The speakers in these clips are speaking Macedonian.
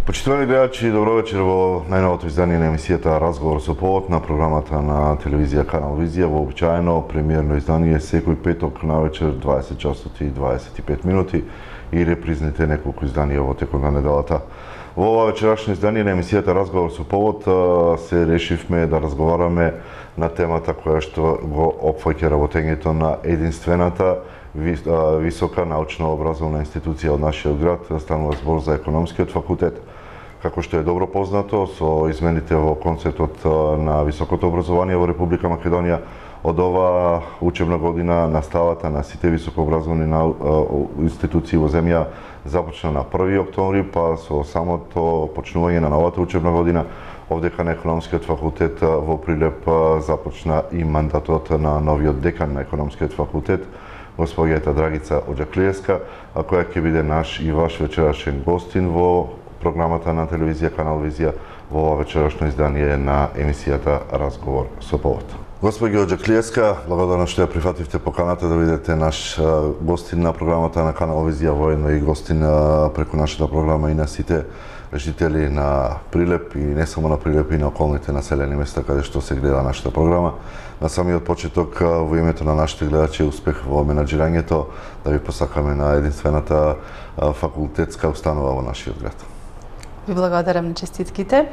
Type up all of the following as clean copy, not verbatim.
Почитувани гледачи, добро вечер во најновото издание на емисијата Разговор со повод на програмата на телевизија Канал Визија. Вообичаено премиерно издание секој петок навечер 20 часот и 25 минути и репризните неколку изданија во текот на неделата. Во ова вечерашно издание на емисијата Разговор со повод се решивме да разговараме на темата која што го опфаќа работењето на единствената висока научно образовна институција од нашиот град. Станува збор за економскиот факултет. Како што е добро познато, со измените во концептот на високото образование во Република Македонија, од ова учебна година наставата на сите високообразовани институции во земја започна на 1 октомври, па со самото почнување на новата учебна година, овдека на економскиот факултет во Прилеп започна и мандатот на новиот декан на економскиот факултет, господјата Драгица Оџаклиевска, која ќе биде наш и ваш вечерашен гостин во програмата на телевизија Канал Визија во ова вечерашно издание на емисијата Разговор со повод. Господје Оџаклиевска, благодарам што ја прифативте поканата да бидете наш гостин на програмата на Канал Визија, воедно и гостин преку нашата програма и на сите жители на Прилеп и не само на Прилеп и на околните населени места каде што се гледа нашата програма. На самиот почеток, во името на нашите гледачи, успех во менаџирањето, да ви посакаме на единствената факултетска установа во нашиот град. Ви благодарам на честитките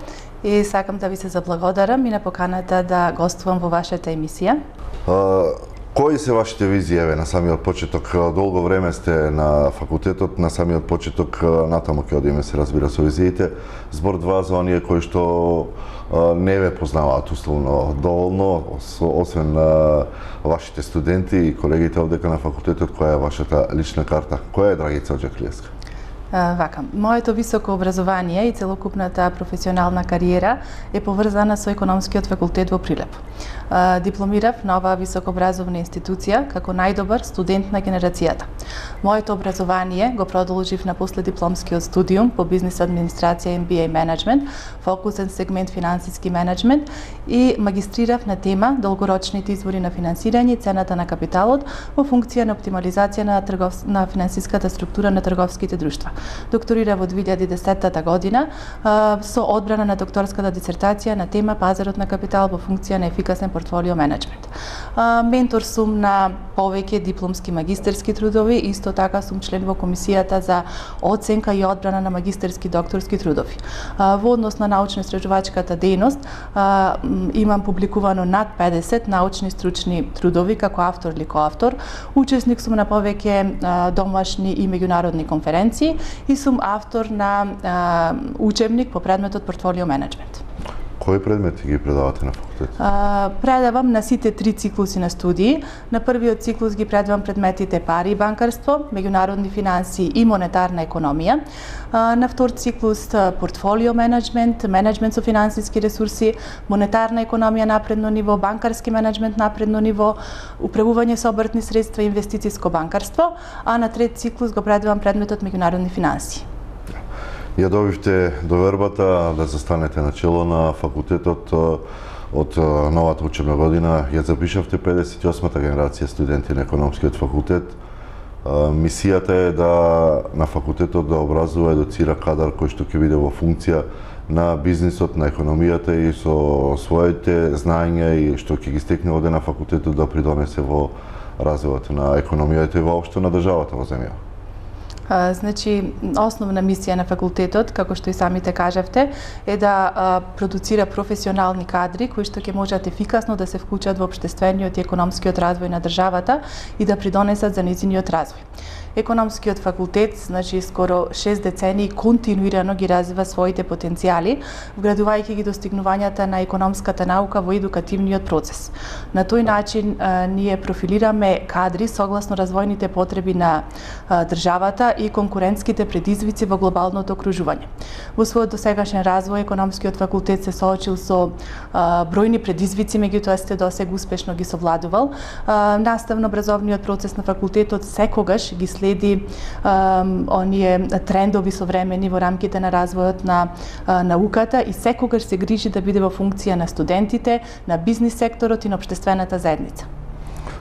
и сакам да ви се заблагодарам и на поканата да гостувам во вашата емисија. Кои се вашите визии, еве, на самиот почеток? Долго време сте на факултетот, на самиот почеток натаму ќе одиме, се разбира, со визиите. Збор два за оние кои што не ве познаваат условно доволно, освен вашите студенти и колегите овдека на факултетот, која е вашата лична карта? Која е Драгица Оџаклиевска? Вака, моето високо образование и целокупната професионална кариера е поврзана со економскиот факултет во Прилеп. Дипломирав на оваа високообразовна институција како најдобар студент на генерацијата. Моето образование го продолжив на последипломскиот студиум по бизнис администрација MBA менеджмент, фокусен сегмент финансиски менеджмент и магистрирав на тема долгорочните извори на финансирање и цената на капиталот во функција на оптимализација на финансиската структура на трговските друштва. Докторира во 2010 година со одбрана на докторската дисертација на тема пазарот на капитал во функција на ефикасен портфолио менеджмент. Ментор сум на повеќе дипломски магистерски трудови, исто така сум член во комисијата за оценка и одбрана на магистерски докторски трудови. Во однос на научно-истражувачката дејност имам публикувано над 50 научни стручни трудови како автор или коавтор. Учесник сум на повеќе домашни и меѓународни конференции и сум автор на учебник по предметот портфолио менеджмент. Кои предмети ги предавате на факултет? Предавам на сите 3 циклуси на студии. На првиот циклус ги предавам предметите пари и банкарство, меѓународни финанси и монетарна економија. На втор циклус портфолио менеджмент, менеджмент со финансиски ресурси, монетарна економија напредно ниво, банкарски менеджмент напредно ниво, управување со обртни средства и инвестицијско банкарство, а на трет циклус го предавам предметот меѓународни финанси. Ја добивте довербата да застанете на чело на факултетот од новата учебна година. Ја запишавте 58-та генерација студенти на економскиот факултет. Мисијата е да на факултетот да образува и едуцира кадар кој што ќе биде во функција на бизнисот, на економијата и со своите знаења и што ќе ги стекне овде на факултетот да придонесе во развојот на економијата и воопшто на државата во земја. Значи, основна мисија на факултетот, како што и самите кажавте, е да продуцира професионални кадри кои што ќе можат ефикасно да се вклучат во општествениот и економскиот развој на државата и да придонесат за нејзиниот развој. Економскиот факултет, значи скоро 6 децении континуирано ги развива своите потенцијали, вградувајќи ги достигнувањата на економската наука во едукативниот процес. На тој начин ние профилираме кадри согласно развојните потреби на државата и конкурентските предизвици во глобалното окружување. Во својот досегашен развој економскиот факултет се соочил со бројни предизвици, меѓутоа сте досега успешно ги совладувал. Наставно-образовниот процес на факултетот секогаш ги следи оние трендови современи во рамките на развојот на науката и секогаш се грижи да биде во функција на студентите, на бизнис секторот и на општествената заедница.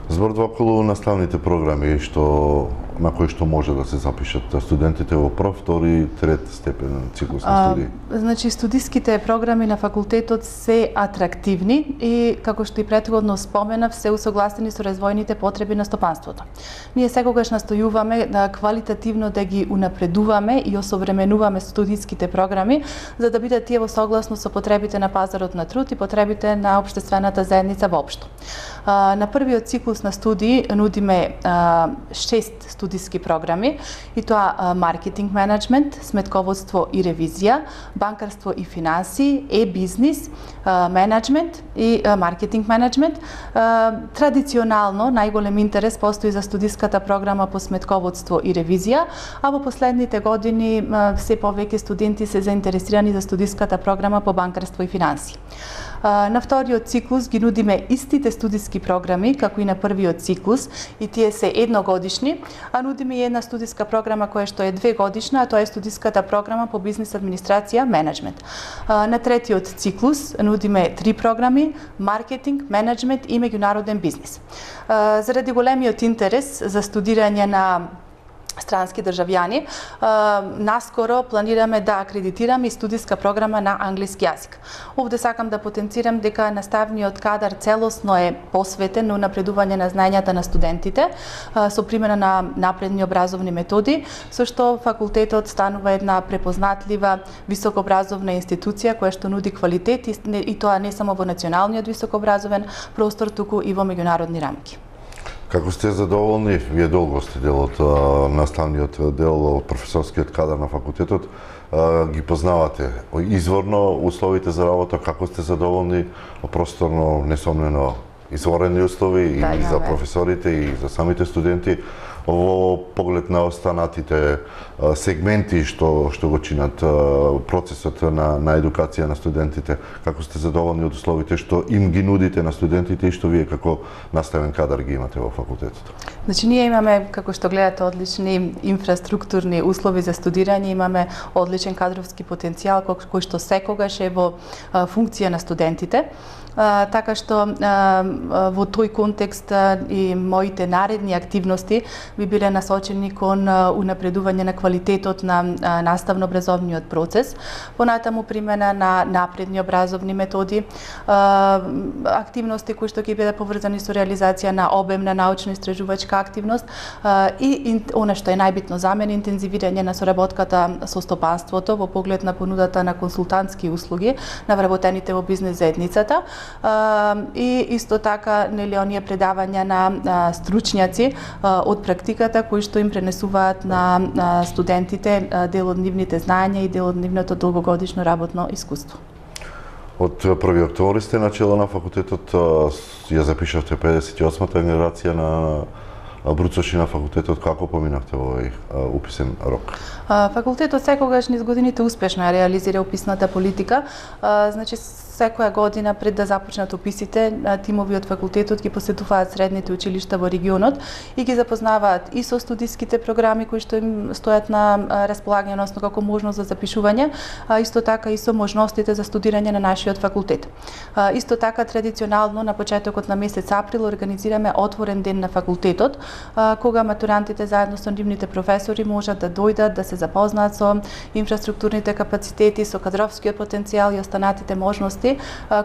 Збор околу наставните програми што на кои што може да се запишат студентите во прв, втори, трет степен циклус на студии? Значи, студиските програми на факултетот се атрактивни и, како што и претходно споменав, се усогласени со развојните потреби на стопанството. Ние секогаш настојуваме да квалитативно да ги унапредуваме и осовременуваме студиските програми, за да бидат тие во согласно со потребите на пазарот на труд и потребите на општествената заедница воопшто. На првиот циклус на студии нудиме 6 студиски програми, и тоа маркетинг менеджмент, сметководство и ревизија, банкарство и финанси, е-бизнис, менеджмент и маркетинг менеджмент. Традиционално најголем интерес постои за студиската програма по сметководство и ревизија, а во последните години се повеќе студенти се заинтересирани за студиската програма по банкарство и финанси. На вториот циклус ги нудиме истите студиски програми, како и на првиот циклус, и тие се едногодишни, а нудиме и една студиска програма која што е 2 годишна, а тоа е студиската програма по бизнис администрација, менеджмент. На третиот циклус нудиме 3 програми: маркетинг, менеджмент и меѓународен бизнис. Заради големиот интерес за студирање на странски државјани, наскоро планираме да акредитираме и студиска програма на англиски јазик. Овде сакам да потенцирам дека наставниот кадар целосно е посветен на напредување на знаењата на студентите со примена на напредни образовни методи, со што факултетот станува една препознатлива високообразовна институција која што нуди квалитет и тоа не само во националниот високообразовен простор, туку и во меѓународни рамки. Како сте задоволни, вие долго сте дел од наставниот дел, од професорскиот кадар на факултетот, ги познавате изворно условите за работа, како сте задоволни, просторно, несомнено, изворени услови и за професорите и за самите студенти, во поглед на останатите сегменти што го чинат процесот на едукација на студентите, како сте задоволни од условите што им ги нудите на студентите и што вие како наставен кадар ги имате во факултетот? Значи, ние имаме, како што гледате, одлични инфраструктурни услови за студирање, имаме одличен кадровски потенцијал кој што секогаш е во функција на студентите. Така што во тој контекст и моите наредни активности би биле насочени кон унапредување на квалитетот на наставно-образовниот процес, понатаму примена на напредни образовни методи, активности кои што ќе бидат поврзани со реализација на обемна научно-истражувачка активност и она што е најбитно за мене, интензивирање на соработката со стопанството во поглед на понудата на консултантски услуги на вработените во бизнес заедницата. И исто така, нели, оние предавања на стручњаци од практиката кои што им пренесуваат на студентите дел од нивните знаења и дел од нивното долгогодишно работно искуство. Од 1 октомври сте начело на факултетот, ја запишавте 58-та генерација на бруцоши на факултетот. Како поминавте во овој уписен рок? Факултетот секогаш низ годините успешно реализира уписната политика. Значи, секоја година пред да започнат уписите, тимови од факултетот ги посетуваат средните училишта во регионот и ги запознаваат и со студиските програми кои што им стојат на располагање, односно како можност за запишување, а исто така и со можностите за студирање на нашиот факултет. Исто така, традиционално на почетокот на месец април организираме отворен ден на факултетот, кога матурантите заедно со нивните професори можат да дојдат, да се запознаат со инфраструктурните капацитети, со кадровскиот потенцијал и останатите можности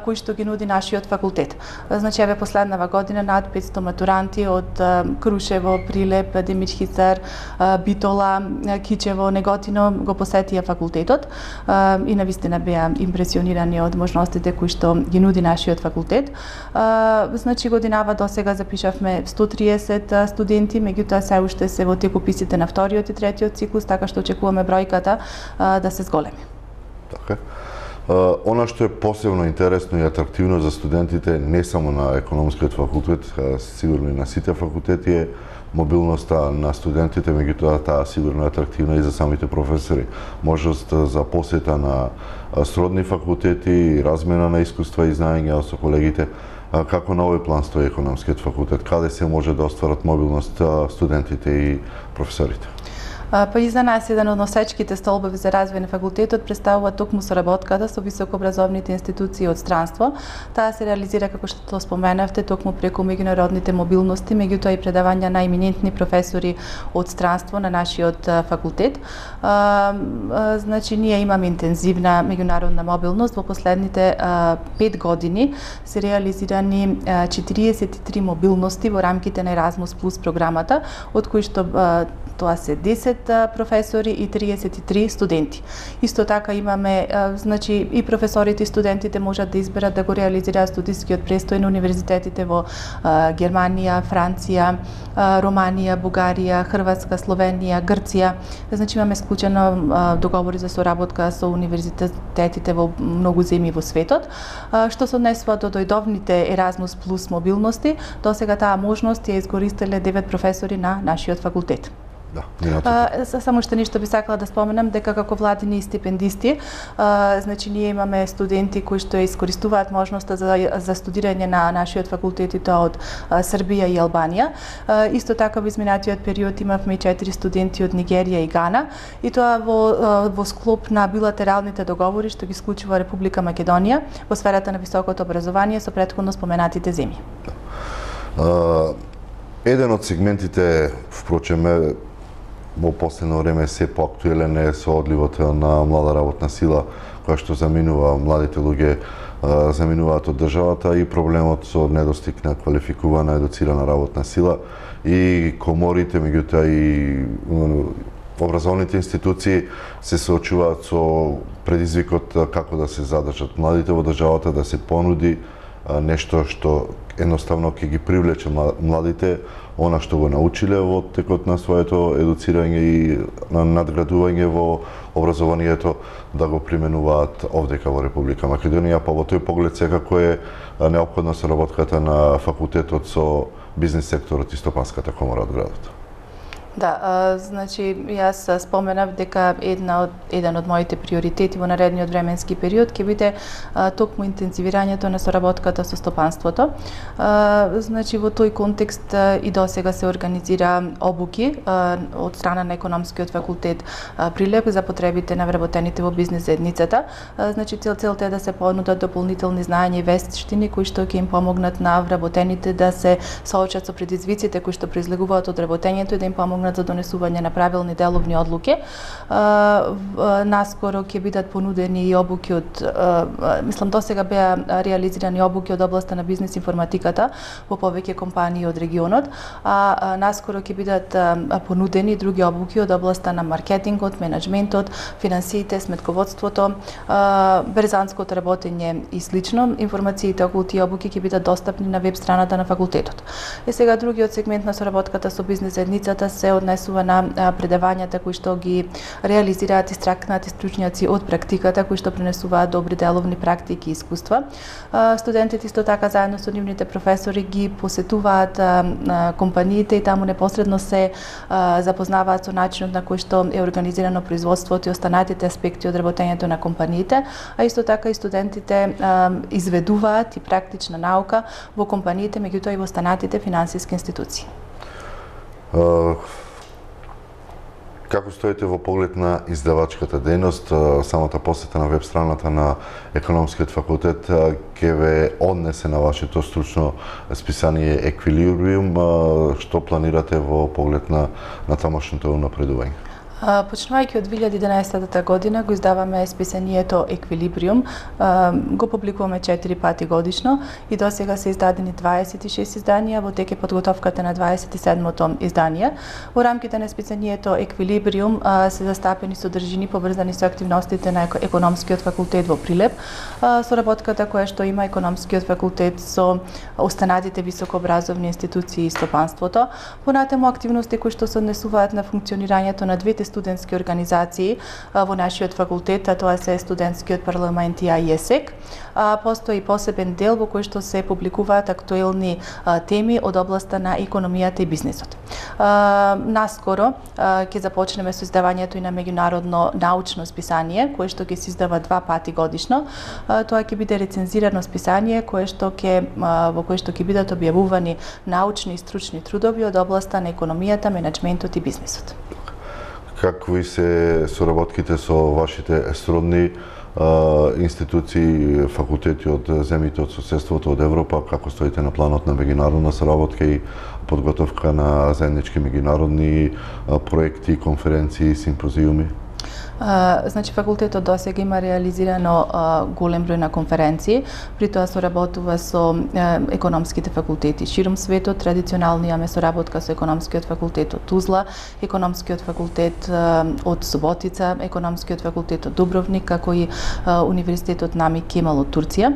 кои што ги нуди нашиот факултет. Значи, еве последнава година над 500 матуранти од Крушево, Прилеп, Демирхицар, Битола, Кичево, Неготино го посетија факултетот и навистина беа импресионирани од можностите кои што ги нуди нашиот факултет. Значи, годинава досега запишавме 130 студенти, меѓутоа се уште се во тек уписите на вториот и третиот циклус, така што очекуваме бројката да се зголеми. Така. Она што е посебно интересно и атрактивно за студентите, не само на економскиот факултет, сигурно и на сите факултети, е мобилноста на студентите, меѓутоа таа сигурно е атрактивна и за самите професори. Можност за посета на сродни факултети, размена на искуства и знаења со колегите. Како на овој план стои економскиот факултет? Каде се може да остварат мобилност студентите и професорите? Па и за нас еден од носечките столбови за развој на факултетот представува токму соработката со високообразовните институции од странство. Таа се реализира, како што споменавте, токму преку меѓународните мобилности, меѓутоа и предавања на еминентни професори од странство на нашиот факултет. Значи, ние имаме интензивна меѓународна мобилност. Во последните 5 години се реализирани 43 мобилности во рамките на Erasmus Plus програмата, од кои што тоа се 10 професори и 33 студенти. Исто така имаме, значи, и професорите и студентите можат да изберат да го реализираат студискиот престој на универзитетите во Германија, Франција, Романија, Бугарија, Хрватска, Словенија, Грција. Значи, имаме склучено договори за соработка со универзитетите во многу земји во светот. Што се однесува до дојдовните Erasmus Plus мобилности, досега таа можност ја искористиле 9 професори на нашиот факултет. Да, само што нешто би сакала да споменам, дека како владини стипендисти, значи ние имаме студенти кои што искористуваат можноста за студирање на нашиот факултет и тоа од Србија и Албанија. Исто така во изминатиот период имавме 4 студенти од Нигерија и Гана, и тоа во склоп на билатералните договори што ги склучува Република Македонија во сферата на високото образование со претходно споменатите земји. Еден од сегментите, впрочем, во последно време се поактуелен е со одливот на млада работна сила која што заминува, младите луѓе заминуваат од државата, и проблемот со недостиг на квалификувана, едуцирана работна сила, и коморите, меѓутоа и образовните институции се соочуваат со предизвикот како да се задржат младите во државата, да се понуди нешто што едноставно ќе ги привлече младите, она што го научиле во текот на своето едуцирање и надградување во образованието, да го применуваат овдека во Република Македонија. Па во тој поглед секако е неопходна соработката на факултетот со бизнис секторот и стопанската комора од градот. Да, значи јас споменав дека еден од моите приоритети во наредниот временски период ќе биде токму интензивирањето на соработката со стопанството. Значи во тој контекст и досега се организира обуки од страна на економскиот факултет Прилеп за потребите на вработените во бизнис заедницата. Значи целта е да се понудат дополнителни знаења и вештини кои што ќе им помогнат на вработените да се соочат со предизвиците кои што произлегуваат од работењето и да им помогнат за донесување на правилни деловни одлуки. Наскоро ќе бидат понудени и обуки од, мислам, досега беа реализирани обуки од областа на бизнис информатиката во повеќе компании од регионот, а наскоро ќе бидат понудени други обуки од областа на маркетингот, менеджментот, финансиите, сметководството, берзанското работење и слично. Информациите околу тие обуки ќе бидат достапни на веб страната на факултетот. И сега другиот сегмент на соработката со бизнис заедницата се однесува на предавањата кои што ги реализираат истракнати стручњаци од практиката, кои што пренесуваат добри деловни практики и искуства. Студентите исто така заедно со нивните професори ги посетуваат компаниите и таму непосредно се запознаваат со начинот на кој што е организирано производството и останатите аспекти од работењето на компаниите, а исто така и студентите изведуваат и практична наука во компаниите, меѓутоа и во останатите финансиски институции. Како стоите во поглед на издавачката дејност? Самата посета на веб страната на економскиот факултет ќе ве однесе на вашето стручно списание Еквилибриум. Што планирате во поглед на тамошното напредување? Почнувајќи од 2011 година го издаваме списанието Еквилибриум, го публикуваме 4 пати годишно и досега се издадени 26 изданија, во тек е подготовката на 27-то издание. Во рамките на списанието Еквилибриум се застапени содржини поврзани со активностите на економскиот факултет во Прилеп, соработката која што има економскиот факултет со останатите високообразовни институции и стопанството, понатаму активности кои што се однесуваат на функционирањето на двете студентски организации во нашиот факултет, а тоа се студентскиот парламент и АИЕСЕК. Постои посебен дел во кој што се публикуваат актуелни теми од областа на економијата и бизнисот. Наскоро ќе започнеме со издавањето и на меѓународно научно списание, кое што ќе се издава 2 пати годишно. Тоа ќе биде рецензирано списание во кое што ќе бидат објавувани научни и стручни трудови од областа на економијата, менеджментот и бизнисот. какви се соработките со вашите сродни институции, факултети од земјите од соседството од Европа, како стоите на планот на меѓународна соработка и подготовка на заеднички меѓународни проекти, конференции, симпозиуми? Значи, факултетот досега има реализирано голем број на конференции, при тоа соработува со економските факултети широм светот. Традиционално имаме соработка со економскиот факултет од Тузла, економскиот факултет од Суботица, економскиот факултет од Дубровник, како и универзитетот Намик Кемал од Турција.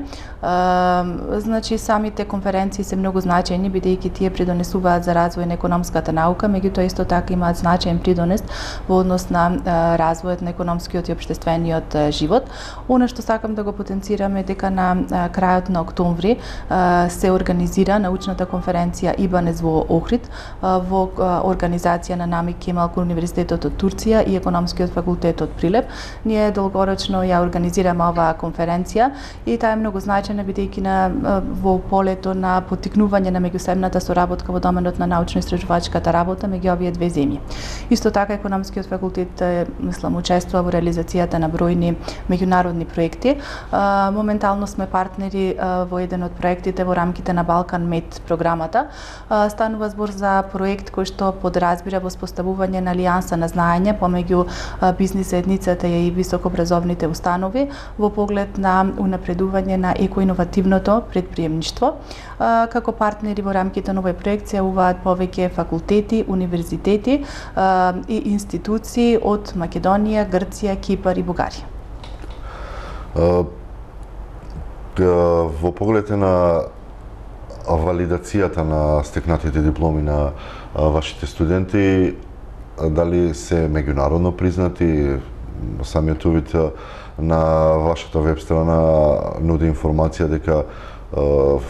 Значи, самите конференции се многу значајни, бидејќи тие придонесуваат за развој на економската наука, меѓутоа исто така имаат значаен придонес во однос на развојот на економскиот и општествениот живот. Она што сакам да го потенцираме дека на крајот на октомври се организира научната конференција Ибанез во Охрид во организација на Намик Кемал кон Универзитетот од Турција и економскиот факултет од Прилеп. Ние долгорочно ја организираме оваа конференција и таа е многу значајна бидејќи во полето на поттикнување на меѓусебната соработка во доменот на научно-истражувачката работа меѓу овие две земји. Исто така економскиот факултет мислам учествува во реализацијата на бројни меѓународни проекти. Моментално сме партнери во еден од проектите во рамките на Балкан Мед програмата. Станува збор за проект кој што подразбира воспоставување на алијанса на знаење помеѓу бизнис заедницата и високообразовните установи во поглед на унапредување на екоиновативното предприемништво. Како партнери во рамките на овој проект се јавуваат повеќе факултети, универзитети и институции од Македонија, Грција, Кипар и Бугарија. Во поглед на валидацијата на стекнатите дипломи на вашите студенти, дали се меѓународно признати? Самиот увид на вашата веб страна нуди информација дека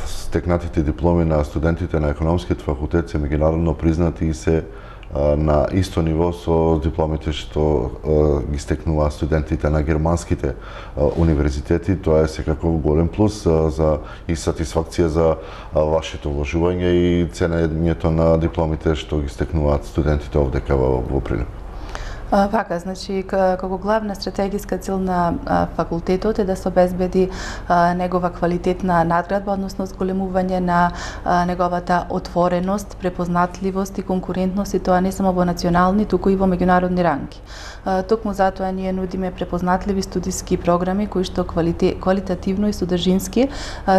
стекнатите дипломи на студентите на економскиот факултет се меѓународно признати и се на исто ниво со дипломите што ги стекнуваат студентите на германските универзитети. Тоа е секако голем плюс и сатисфакција за вашето вложување и ценењето на дипломите што ги стекнуваат студентите овдека во Прилеп. Вака, значи, како главна стратегиска цел на факултетот е да се обезбеди негова квалитетна надградба, односно зголемување на неговата отвореност, препознатливост и конкурентност, и тоа не само во национални, туку и во меѓународни ранги. Токму затоа ние нудиме препознатливи студиски програми кои што квалитативно и содржински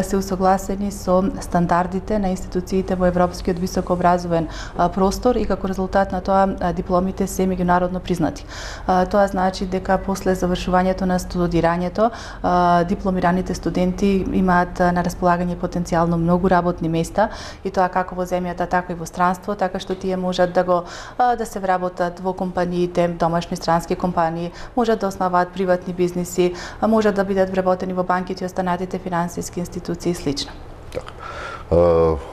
се усогласени со стандардите на институциите во европскиот високообразовен простор и како резултат на тоа дипломите се меѓународно признати. Тоа значи дека после завршувањето на студирањето дипломираните студенти имаат на располагање потенцијално многу работни места и тоа како во земјата, така и во странство, така што тие можат да се вработат во компаниите, домашни странски компании, можат да основаат приватни бизниси, можат да бидат вработени во банките и останатите финансиски институции и слично. Така.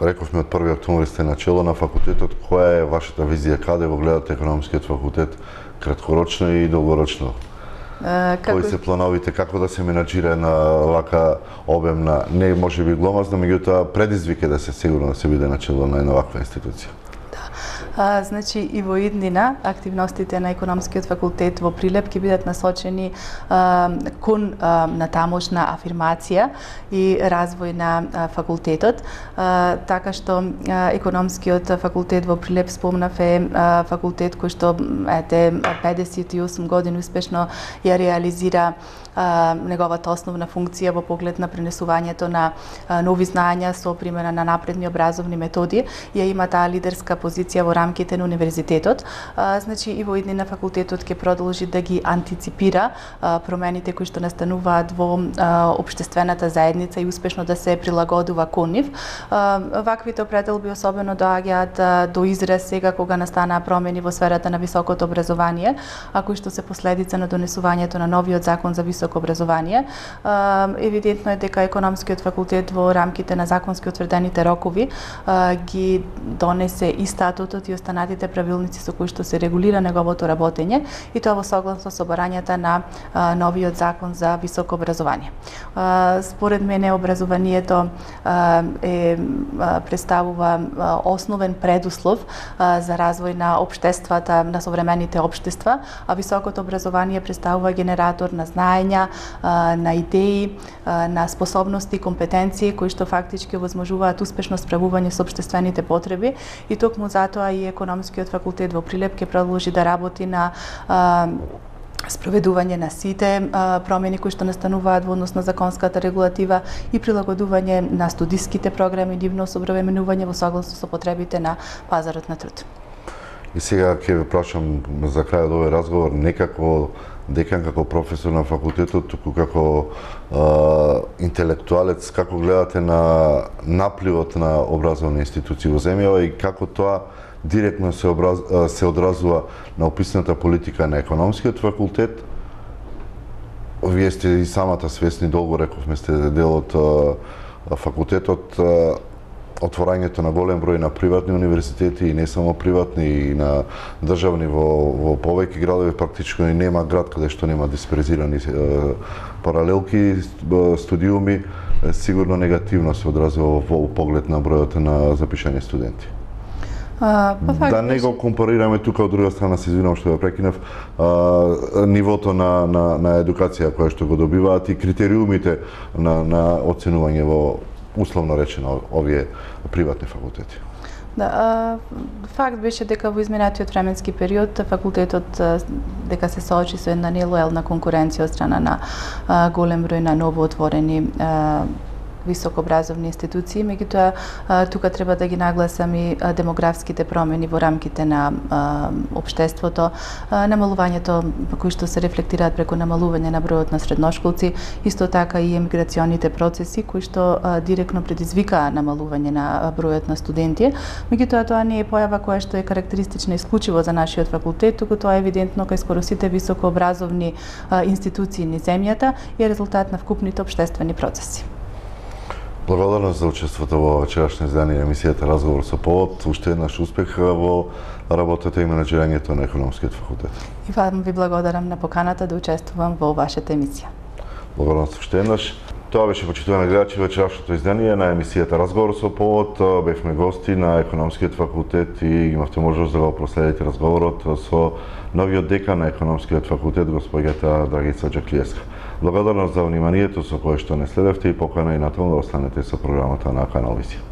Рековме од 1 октомври сте начело на факултетот. Која е вашата визија? Каде го гледате економскиот факултет краткорочно и долгорочно? Кои се плановите, како да се менаџира на вака обемна, не можеби гломазна, меѓутоа предизвик е да се сигурно да се биде начело на една ваква институција? Значи и во иднина активностите на економскиот факултет во Прилеп ќе бидат насочени кон натамошна афирмација и развој на факултетот, така што економскиот факултет во Прилеп, спомнав, е факултет кој што 58 години успешно ја реализира неговата основна функција во поглед на пренесувањето на нови знаења со примена на напредни образовни методи. Ја има таа лидерска позиција во рамките на универзитетот. Значи и во иднина факултетот ќе продолжи да ги антиципира промените кои што настануваат во општествената заедница и успешно да се прилагодува кон нив. Ваквите определби особено доаѓаат до израз сега кога настанаа промени во сферата на високото образование, а кои што се последица на донесувањето на новиот закон за високо високо образование. Евидентно е дека економскиот факултет во рамките на законски утврдените рокови ги донесе и статутот и останатите правилници со кои што се регулира неговото работење, и тоа во согласно со барањата на новиот закон за високо образование. Според мене образованието представува основен предуслов за развој на општествата, на современите општества, а високото образование представува генератор на знаења, на идеи, на способности и компетенции кои што фактички овозможуваат успешно справување со општествените потреби, и токму затоа и економскиот факултет во Прилеп ќе продолжи да работи на спроведување на сите промени кои што настануваат во однос на законската регулатива и прилагодување на студиските програми, нивно осовременување во согласно со потребите на пазарот на труд. И сега ќе ве прашам за крајот овој разговор, не како декан, како професор на факултетот, туку како интелектуалец, како гледате на напливот на образовни институции во земјава и како тоа директно се одразува на описаната политика на економскиот факултет. Вие сте и самата свесни, долго рековме, сте дел од факултетот, отворањето на голем број на приватни универзитети и не само приватни, и на државни во повеќе градови, практично и нема град каде што нема дисперзирани паралелки студиуми, сигурно негативно се одразува во поглед на бројот на запишани студенти. Да не го компарираме тука, од друга страна, се извинувам што ја прекинав, нивото на едукација која што го добиваат и критериумите на оценување во, условно речено, овие приватни факултети. Да, факт беше дека во изминатиот временски период факултетот дека се соочи со една нелојална конкуренција од страна на голем број на новоотворени високообразовни институции, меѓутоа тука треба да ги нагласам и демографските промени во рамките на општеството, намалувањето кои што се рефлектираат преку намалување на бројот на средношколци, исто така и емиграционите процеси кои што директно предизвикаа намалување на бројот на студенти. Меѓутоа тоа не е појава која што е карактеристична исклучиво за нашиот факултет, туку тоа е евидентно кај скоро сите високообразовни институции низ земјата и е резултат на вкупните општествени процеси. Благодарност за учеството во вечерашно издание на емисијата Разговор со повод. Уште еднаш успех во работата и менеџирањето на економскиот факултет. И вам ви благодарам на поканата да учествувам во вашата емисија. Благодарност уште еднаш. Тоа беше, почитувани гледачи, вечерашното издание на емисијата Разговор со повод. Бевме гости на економскиот факултет и имавте можност да го проследите разговорот со новиот декан на економскиот факултет, госпоѓата Драгица Джаклиевска. Благодарност за вниманието со кое што не следевте и покана и натаму да останете со програмата на Канал Визија.